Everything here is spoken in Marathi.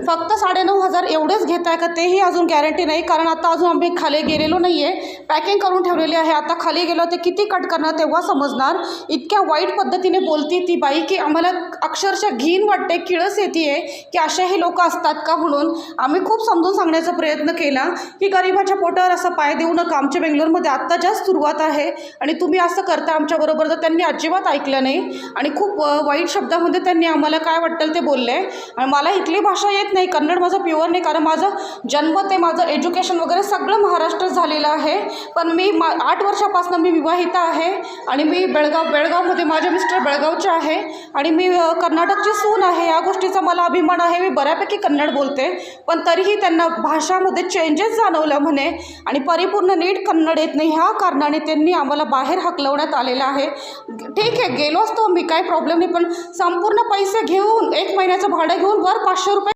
फक्त 9,500 एवढेच घेत आहे का तेही अजून गॅरंटी नाही, कारण आता अजून आम्ही खाली गेलेलो नाही आहे. पॅकिंग करून ठेवलेली आहे. आता खाली गेलो ते किती कट करणार तेव्हा समजणार. इतक्या वाईट पद्धतीने बोलती ती बाई की आम्हाला अक्षरशः घीन वाटते, किळस येते की अशाही लोक असतात का म्हणून. आम्ही खूप समजून सांगण्याचा प्रयत्न केला की गरिबाच्या पोटावर असा पाय देऊ नका. आमच्या बेंगलोरमध्ये आत्ता जास्त सुरुवात आहे आणि तुम्ही असं करता आमच्याबरोबर. तर त्यांनी अजिबात ऐकलं नाही आणि खूप वाईट शब्दामध्ये त्यांनी आम्हाला काय वाटेल ते बोलले. आणि मला इथली भाषा येत नाही, कन्नड माझं प्युअर नाही, कारण माझं जन्म ते माझं एज्युकेशन वगैरे सगळं महाराष्ट्रात झालेलं आहे. पण मी 8 वर्षापासून मी विवाहिता आहे आणि मी बेळगावमध्ये माझे मिस्टर बेळगावचे आहे आणि मी कर्नाटकची सून आहे. या गोष्टीचा मला अभिमान आहे. मी बऱ्यापैकी कन्नड बोलते, पण तरीही त्यांना भाषामध्ये चेंजेस जाणवलं म्हणे आणि परिपूर्ण नीट कन्नड येत नाही. ह्या कारणाने त्यांनी आम्हाला बाहेर हकलवण्यात आलेलं आहे. ठीक आहे, गेलो असतो मी, काही प्रॉब्लेम नाही, पण संपूर्ण पैसे घेऊन 1 महिन्याचं भाडं घेऊन वर 500 रुपये